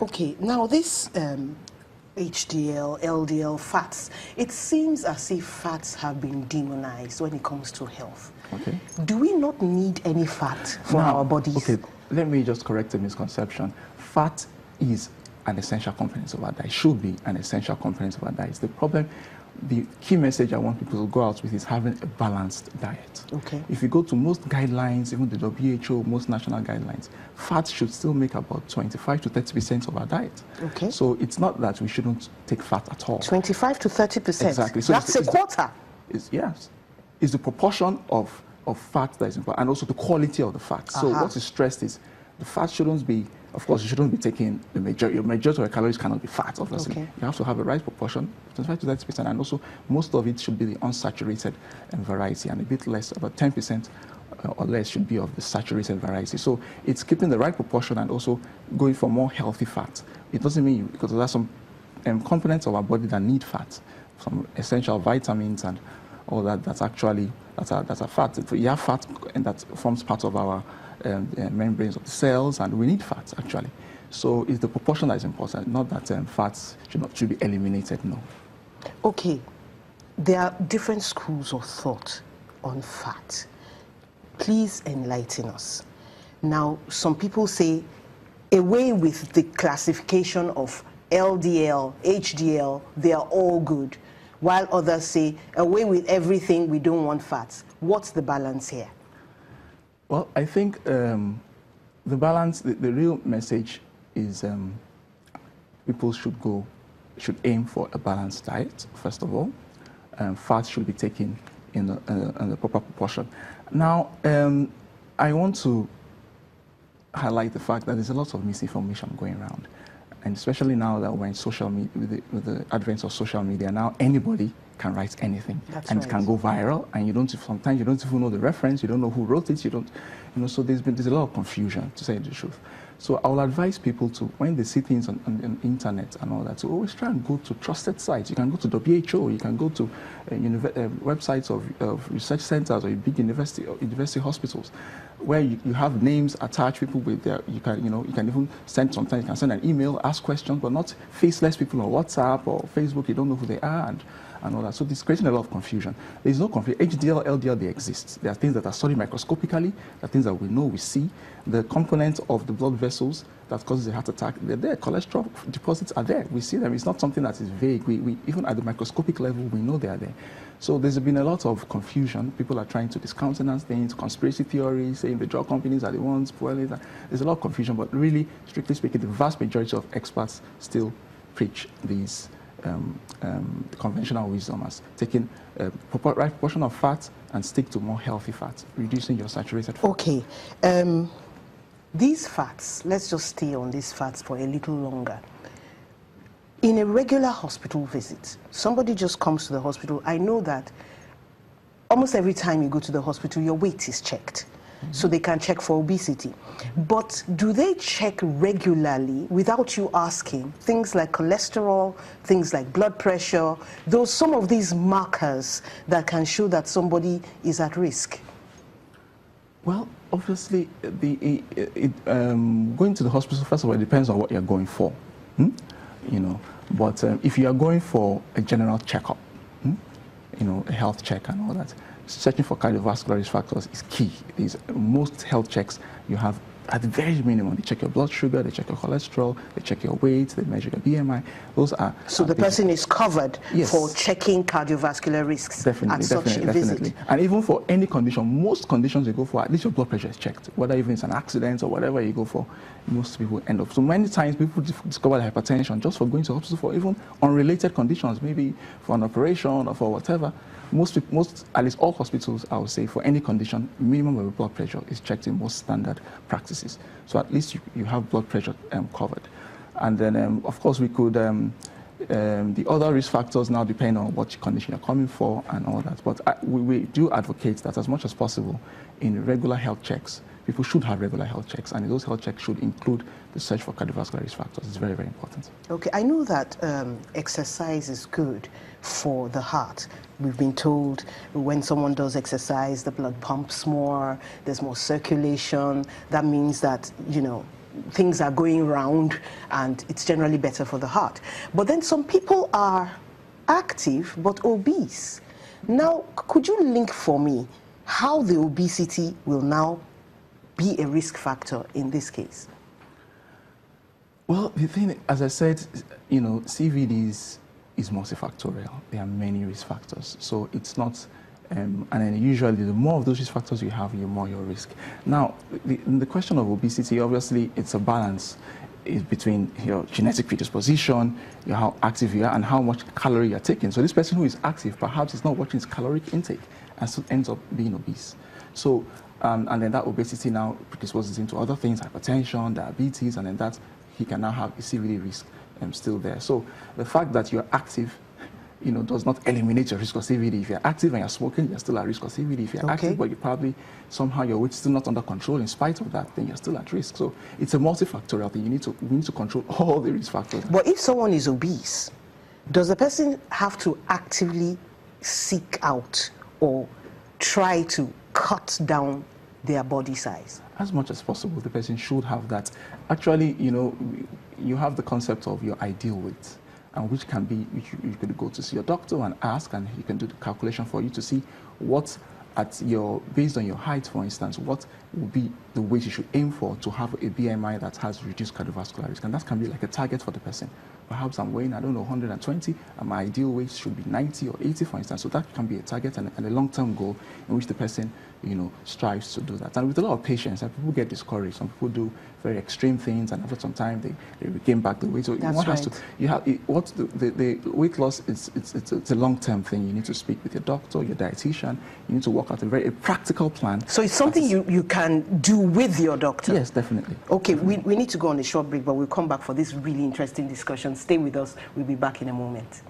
Okay, now this HDL, LDL fats, it seems as if fats have been demonized when it comes to health. Okay. Do we not need any fat for our bodies? Okay, let me just correct a misconception. Fat is an essential component of our diet, should be an essential component of our diet. The problem, the key message I want people to go out with is having a balanced diet. Okay. If you go to most guidelines, even the WHO, most national guidelines, fat should still make about 25 to 30% of our diet. Okay. So it's not that we shouldn't take fat at all. 25 to 30%? Exactly. So that's a quarter? Yes. It's the proportion of fat that is important, and also the quality of the fat. So what is stressed is the fat shouldn't be, of course, you shouldn't be taking the majority of your calories cannot be fat, obviously. Okay. You have to have a right proportion, 25 to 30%, and also most of it should be the unsaturated variety, and a bit less, about 10% or less should be of the saturated variety. So it's keeping the right proportion and also going for more healthy fat. It doesn't mean, because there are some components of our body that need fat, some essential vitamins and all that, that's actually, that's a fat. You have fat, and that forms part of our membranes of the cells, and we need fat actually. So it's the proportion that is important, not that fats should be eliminated, no. Okay, there are different schools of thought on fat. Please enlighten us. Now, some people say away with the classification of LDL, HDL, they are all good, while others say away with everything, we don't want fats. What's the balance here? Well, I think the balance, the real message is people should aim for a balanced diet, first of all. Fats should be taken in the proper proportion. Now, I want to highlight the fact that there's a lot of misinformation going around. And especially now that we're in social media, with the advent of social media, now anybody can write anything. That's and right. It can go viral, and sometimes you don't even know the reference, you don't know who wrote it, so there's a lot of confusion, to say the truth. So I will advise people to, when they see things on the internet and all that, to always try and go to trusted sites. You can go to WHO, you can go to websites of research centers or big university hospitals, where you have names attached, people with their, you can even sometimes you can send an email, ask questions, but not faceless people on WhatsApp or Facebook, you don't know who they are, and all that. So this is creating a lot of confusion. There's no confusion. HDL, LDL, they exist. There are things that are studied microscopically, there are things that we know, we see. The components of the blood vessels that causes a heart attack, they're there. Cholesterol deposits are there. We see them. It's not something that is vague. We even at the microscopic level, we know they are there. So there's been a lot of confusion. People are trying to discountenance things, conspiracy theories, saying the drug companies are the ones spoiling it. There's a lot of confusion, but really, strictly speaking, the vast majority of experts still preach these conventional wisdom as taking a right proportion of fat and stick to more healthy fats, reducing your saturated fat. Okay. These fats, let's just stay on these fats for a little longer. In a regular hospital visit, somebody just comes to the hospital. I know that almost every time you go to the hospital, your weight is checked. So they can check for obesity. But do they check regularly without you asking? Things like cholesterol, things like blood pressure, some of these markers that can show that somebody is at risk. Well, obviously, going to the hospital, first of all, it depends on what you're going for. But if you are going for a general checkup, a health check and all that, searching for cardiovascular risk factors is key. Most health checks you have at the very minimum. They check your blood sugar, they check your cholesterol, they check your weight, they measure your BMI. Those are so the person is covered for checking cardiovascular risks at such a visit. And even for any condition, most conditions you go for, at least your blood pressure is checked. Whether even it's an accident or whatever you go for, most people end up. So many times people discover hypertension just for going to hospital for even unrelated conditions, maybe for an operation or for whatever. Most, at least all hospitals, I would say, for any condition, minimum of blood pressure is checked in most standard practices. So at least you have blood pressure covered. And then, of course, we could, the other risk factors now depend on what condition you're coming for and all that. But we do advocate that as much as possible in regular health checks, people should have regular health checks, and those health checks should include the search for cardiovascular risk factors. It's very, very important. Okay, I know that exercise is good for the heart. We've been told when someone does exercise, the blood pumps more, there's more circulation. That means that, things are going round and it's generally better for the heart. But then some people are active but obese. Now, could you link for me how the obesity will now be a risk factor in this case? Well, the thing, as I said, you know, CVD is multifactorial. There are many risk factors. So it's not, and then usually the more of those risk factors you have, the more your risk. Now, the question of obesity, obviously, it's a balance between your genetic predisposition, how active you are, and how much calorie you're taking. So this person who is active perhaps is not watching his caloric intake and so ends up being obese. So, and then that obesity now predisposes him to other things, hypertension, diabetes, and then that he can now have a CVD risk still there. So the fact that you're active, you know, does not eliminate your risk of CVD. If you're active and you're smoking, you're still at risk of CVD. If you're active, but you probably somehow your weight is still not under control in spite of that, then you're still at risk. So it's a multifactorial thing. We need to control all the risk factors. But if someone is obese, does the person have to actively seek out or try to cut down their body size? As much as possible, the person should have that. Actually, you know, you have the concept of your ideal weight, and which can be, you could go to see your doctor and ask, and he can do the calculation for you to see what, based on your height, for instance, what would be the weight you should aim for to have a BMI that has reduced cardiovascular risk. And that can be like a target for the person. Perhaps I'm weighing, I don't know, 120, and my ideal weight should be 90 or 80, for instance. So that can be a target and a long-term goal in which the person, you know, strives to do that. And with a lot of patience, people get discouraged. Some people do very extreme things, and after some time, they regain back the weight. So that's one right. has to, you have, the weight loss, it's a long-term thing. You need to speak with your doctor, your dietitian. You need to work out a practical plan. So it's something you can do with your doctor? Yes, definitely. Okay, we need to go on a short break, but we'll come back for this really interesting discussion. Stay with us. We'll be back in a moment.